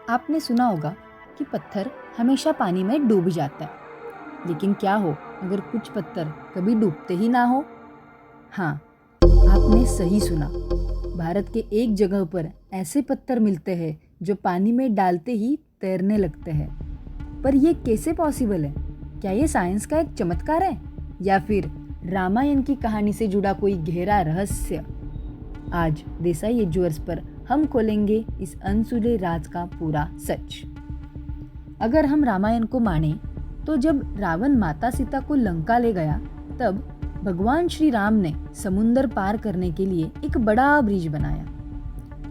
आपने सुना होगा कि पत्थर हमेशा पानी में डूब जाता है, लेकिन क्या हो अगर कुछ पत्थर कभी डूबते ही ना हो? हाँ, आपने सही सुना। भारत के एक जगह पर ऐसे पत्थर मिलते हैं जो पानी में डालते ही तैरने लगते हैं। पर ये कैसे पॉसिबल है? क्या ये साइंस का एक चमत्कार है या फिर रामायण की कहानी से जुड़ा कोई गहरा रहस्य? आज देसाई एजुअर्स पर हम खोलेंगे इस अनसुले राज का पूरा सच। अगर हम रामायण को माने तो जब रावण माता सीता को लंका ले गया तब भगवान श्री राम ने समुंदर पार करने के लिए एक बड़ा ब्रिज बनाया।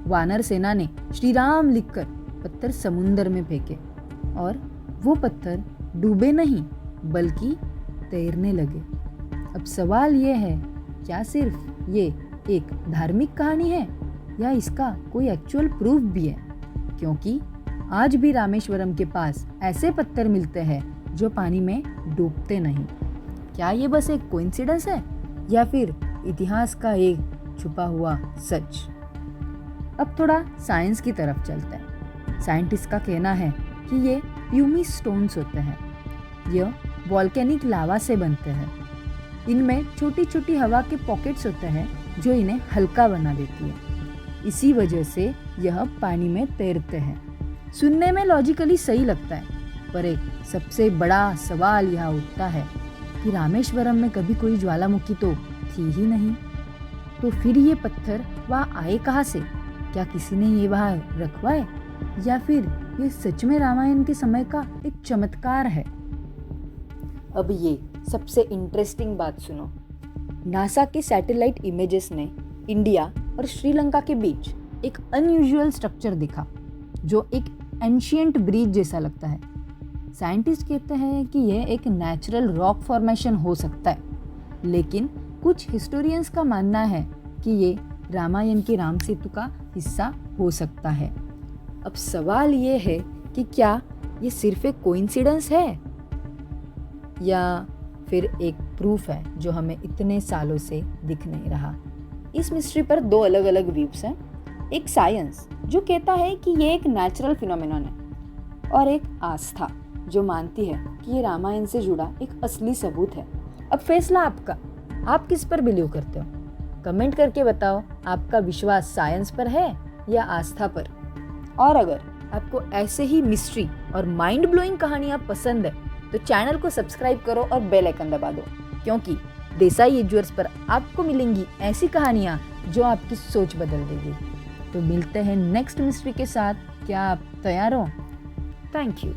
वानर सेना ने श्री राम लिखकर पत्थर समुंदर में फेंके और वो पत्थर डूबे नहीं बल्कि तैरने लगे। अब सवाल ये है, क्या सिर्फ ये एक धार्मिक कहानी है या इसका कोई एक्चुअल प्रूफ भी है? क्योंकि आज भी रामेश्वरम के पास ऐसे पत्थर मिलते हैं जो पानी में डूबते नहीं। क्या ये बस एक कोइंसिडेंस है या फिर इतिहास का एक छुपा हुआ सच? अब थोड़ा साइंस की तरफ चलते हैं। साइंटिस्ट का कहना है कि ये प्यूमिस स्टोन्स होते हैं। यह वॉल्केनिक लावा से बनते हैं। इनमें छोटी छोटी हवा के पॉकेट्स होते हैं जो इन्हें हल्का बना देती है। इसी वजह से यह पानी में तैरते हैं। सुनने में लॉजिकली सही लगता है, पर एक सबसे बड़ा सवाल यह उठता है कि रामेश्वरम में कभी कोई ज्वालामुखी तो थी ही नहीं। तो फिर ये पत्थर वहाँ आए कहाँ से? क्या किसी ने ये वहाँ रखवाए या फिर ये सच में रामायण के समय का एक चमत्कार है? अब ये सबसे इंटरेस्टिंग बात सुनो। नासा के सैटेलाइट इमेजेस ने इंडिया और श्रीलंका के बीच एक अनयूजुअल स्ट्रक्चर दिखा जो एक एंशिएंट ब्रिज जैसा लगता है। साइंटिस्ट कहते हैं कि यह एक नेचुरल रॉक फॉर्मेशन हो सकता है, लेकिन कुछ हिस्टोरियंस का मानना है कि ये रामायण के राम सेतु का हिस्सा हो सकता है। अब सवाल ये है कि क्या ये सिर्फ एक कोइंसिडेंस है या फिर एक प्रूफ है जो हमें इतने सालों से दिख नहीं रहा? इस मिस्ट्री पर दो अलग अलग व्यूज हैं। एक साइंस जो कहता है कि ये एक नेचुरल फिनोमेनन है और एक आस्था जो मानती है कि ये रामायण से जुड़ा एक असली सबूत है। अब फैसला आपका, आप किस पर बिलीव करते हो? कमेंट करके बताओ, आपका विश्वास साइंस पर है या आस्था पर? और अगर आपको ऐसे ही मिस्ट्री और माइंड ब्लोइंग कहानियां पसंद है तो चैनल को सब्सक्राइब करो और बेल आइकन दबा दो, क्योंकि देसाई एजुअर्स पर आपको मिलेंगी ऐसी कहानियां जो आपकी सोच बदल देगी। तो मिलते हैं नेक्स्ट मिस्ट्री के साथ। क्या आप तैयार हो? Thank you.